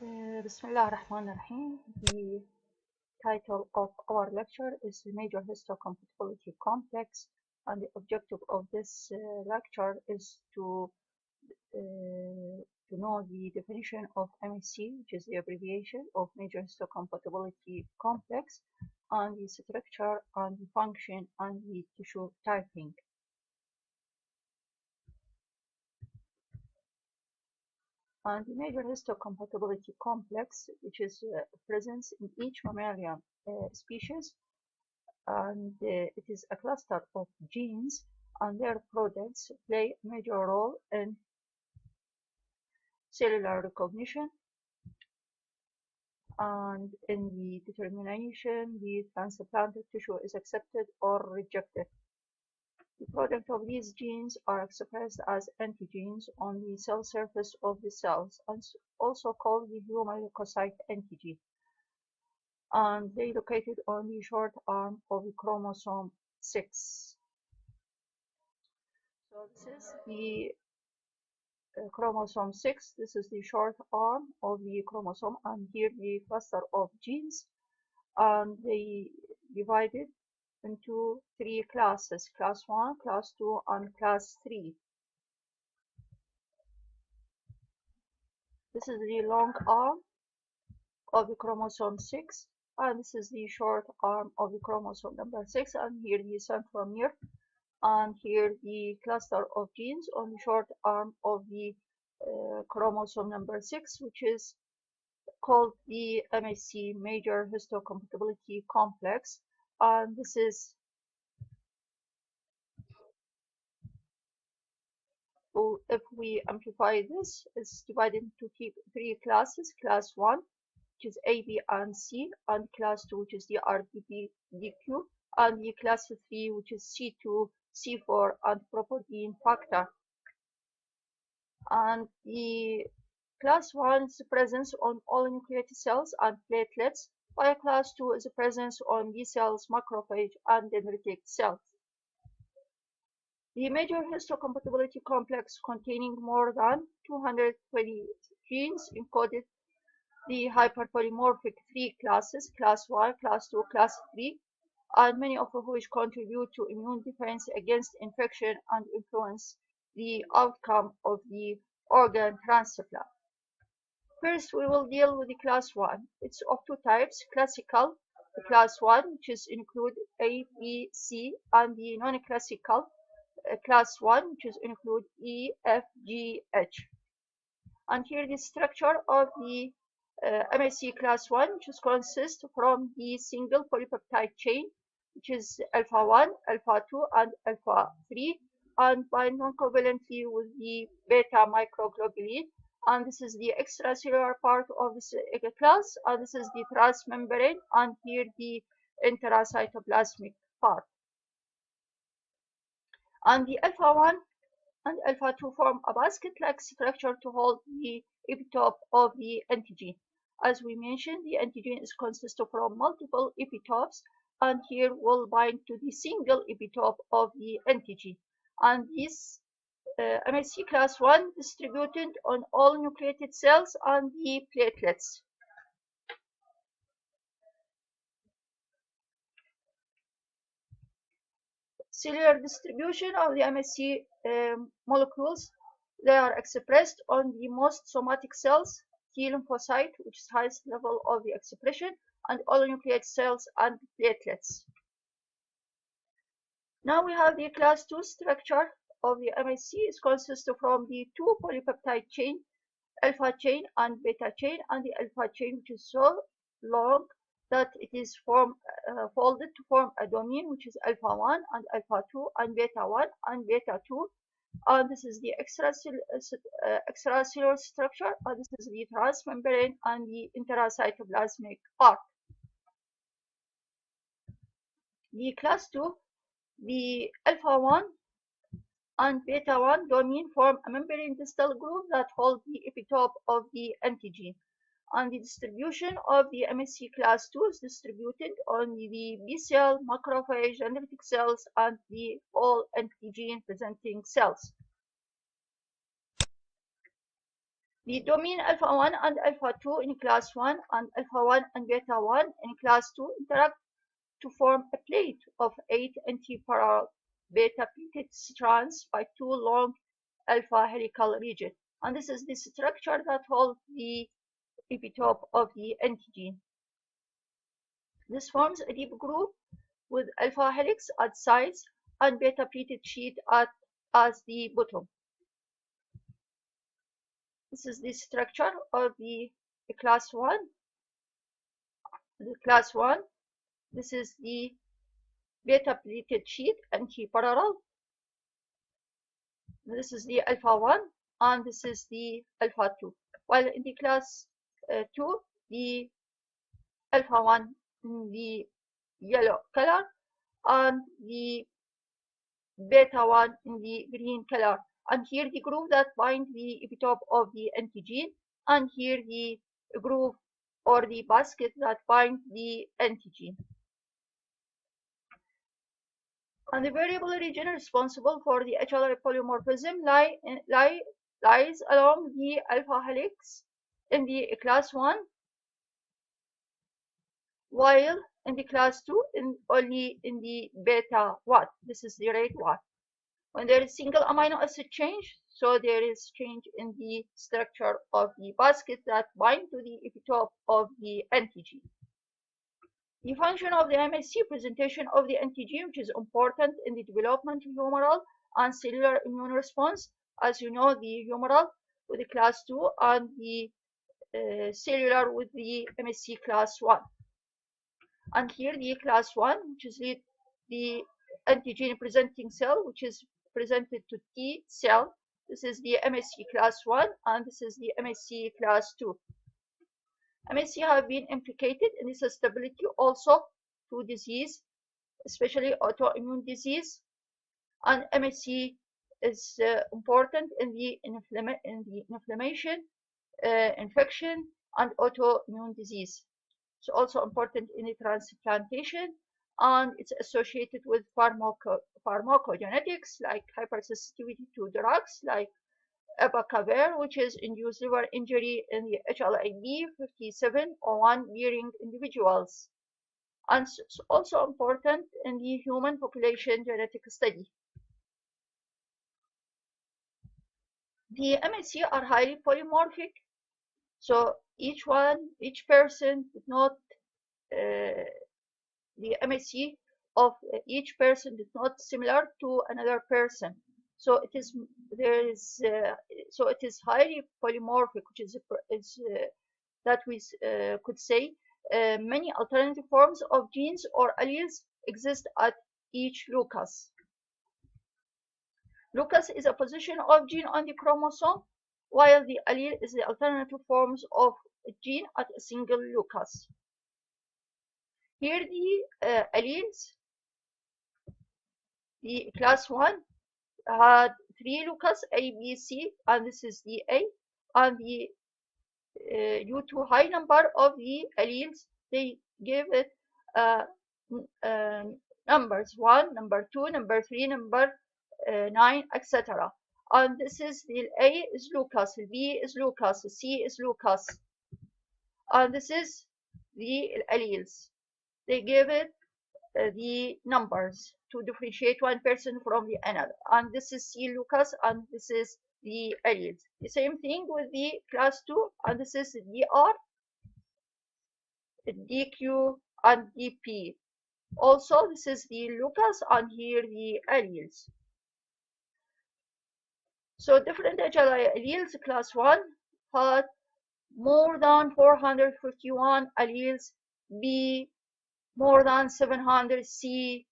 Bismillah ar-Rahman ar-Rahim. The title of our lecture is the Major Histocompatibility Complex, and the objective of this lecture is to know the definition of MHC, which is the abbreviation of Major Histocompatibility Complex, and the structure and the function and the tissue typing. And the major histocompatibility complex, which is present in each mammalian species, and it is a cluster of genes, and their products play a major role in cellular recognition and in the determination the transplanted tissue is accepted or rejected. The product of these genes are expressed as antigens on the cell surface of the cells, and also called the human leukocyte antigen, and they located on the short arm of the chromosome 6. So this is the chromosome 6. This is the short arm of the chromosome, and here the cluster of genes, and they divided into 3 classes: class 1, class 2, and class 3. This is the long arm of the chromosome 6, and this is the short arm of the chromosome number 6, and here the centromere, and here the cluster of genes on the short arm of the chromosome number 6, which is called the MHC, Major Histocompatibility Complex. And this is, if we amplify this, it's divided into 3 classes: class 1, which is A, B, and C, and class 2, which is the RDP, DQ, and the class 3, which is C2, C4, and protein factor. And the class 1 is presence on all nucleated cells and platelets, while class 2 is presence on B cells, macrophage, and dendritic cells. The major histocompatibility complex, containing more than 220 genes, encoded the hyperpolymorphic 3 classes: class 1, class 2, class 3, and many of which contribute to immune defense against infection and influence the outcome of the organ transplant. First, we will deal with the class 1. It's of 2 types: classical, the class 1, which is include A, B, C, and the non-classical class 1, which is include E, F, G, H. And here the structure of the MHC class 1, which is consists from the single polypeptide chain, which is alpha 1, alpha 2, and alpha 3, and bind non-covalently with the beta microglobulin. And this is the extracellular part of this class, and this is the transmembrane, and here the intracytoplasmic part. And the alpha 1 and alpha 2 form a basket-like structure to hold the epitope of the antigen. As we mentioned, the antigen is consisted from multiple epitopes, and here will bind to the single epitope of the antigen. And this MHC class 1 distributed on all nucleated cells and the platelets. Cellular distribution of the MHC molecules, they are expressed on the most somatic cells, T lymphocyte, which is highest level of the expression, and all nucleated cells and platelets. Now we have the class 2 structure of the MHC. It consists from the 2 polypeptide chain, alpha chain and beta chain, and the alpha chain, which is so long that it is folded to form a domain, which is alpha 1 and alpha 2 and beta 1 and beta 2. And this is the extracellular structure, and this is the transmembrane and the intracytoplasmic part. The class 2, the alpha 1 and beta 1 domain form a membrane distal groove that holds the epitope of the antigen. And the distribution of the MHC class 2 is distributed on the B cell, macrophage, dendritic cells, and the all antigen presenting cells. The domain alpha 1 and alpha 2 in class 1 and alpha 1 and beta 1 in class 2 interact to form a plate of 8 antiparallel beta-pleated strands by 2 long alpha helical regions. And this is the structure that holds the epitope of the antigen. This forms a deep groove with alpha helix at sides and beta-pleated sheet as the bottom. This is the structure of the class 1. This is the beta-pleated sheet antiparallel. This is the alpha 1 and this is the alpha 2. While in the class 2, the alpha 1 in the yellow color and the beta 1 in the green color. And here the groove that binds the epitope of the antigen, and here the groove or the basket that binds the antigen. And the variable region responsible for the HLA polymorphism lies along the alpha helix in the class 1, while in the class 2 only in the beta 1. This is the rate 1. When there is single amino acid change, so there is change in the structure of the basket that bind to the epitope of the antigen. The function of the MHC presentation of the antigen, which is important in the development of humoral and cellular immune response. As you know, the humoral with the class 2 and the cellular with the MHC class 1. And here the class 1, which is the antigen presenting cell, which is presented to T cell. This is the MHC class 1 and this is the MHC class 2. MHC have been implicated in the susceptibility also to disease, especially autoimmune disease, and MHC is important in the inflammation, infection, and autoimmune disease. It's also important in the transplantation, and it's associated with pharmacogenetics like hypersensitivity to drugs like abacavir, which is induced liver injury in the HLA 5701 bearing individuals. And it's also important in the human population genetic study. The MHC are highly polymorphic, so each person did not the MHC of each person is not similar to another person. So it is highly polymorphic, which is that we could say many alternative forms of genes or alleles exist at each locus. Locus is a position of gene on the chromosome, while the allele is the alternative forms of a gene at a single locus. Here the alleles, the class 1 had 3 locus A, B, C, and this is the A, and the due to high number of the alleles, they give it numbers 1, number 2, number 3, number 9, etc. And this is the A is locus, B is locus, C is locus, and this is the alleles. They give it the numbers to differentiate one person from the another, and this is C locus and this is the alleles. The same thing with the class 2, and this is DR, DQ, and DP. Also, this is the locus and here the alleles. So different HLA alleles, class 1 had more than 451 alleles, B more than 700, C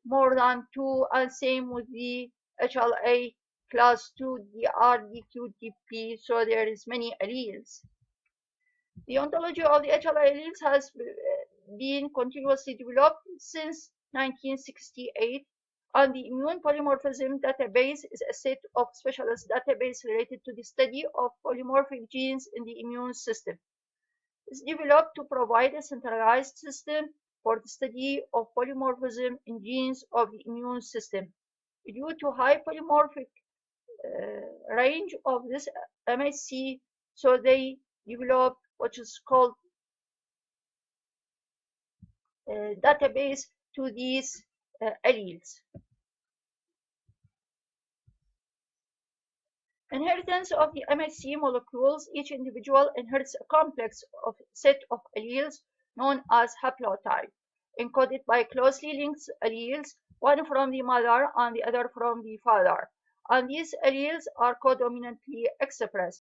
more than 2, and same with the HLA class 2, DR, DQ, DP, so there is many alleles. The ontology of the HLA alleles has been continuously developed since 1968, and the immune polymorphism database is a set of specialist databases related to the study of polymorphic genes in the immune system. It's developed to provide a centralized system for the study of polymorphism in genes of the immune system. Due to high polymorphic range of this MHC, So they develop what is called a database to these alleles. Inheritance of the MHC molecules. Each individual inherits a complex set of alleles known as haplotype, encoded by closely linked alleles, one from the mother and the other from the father. And these alleles are codominantly expressed.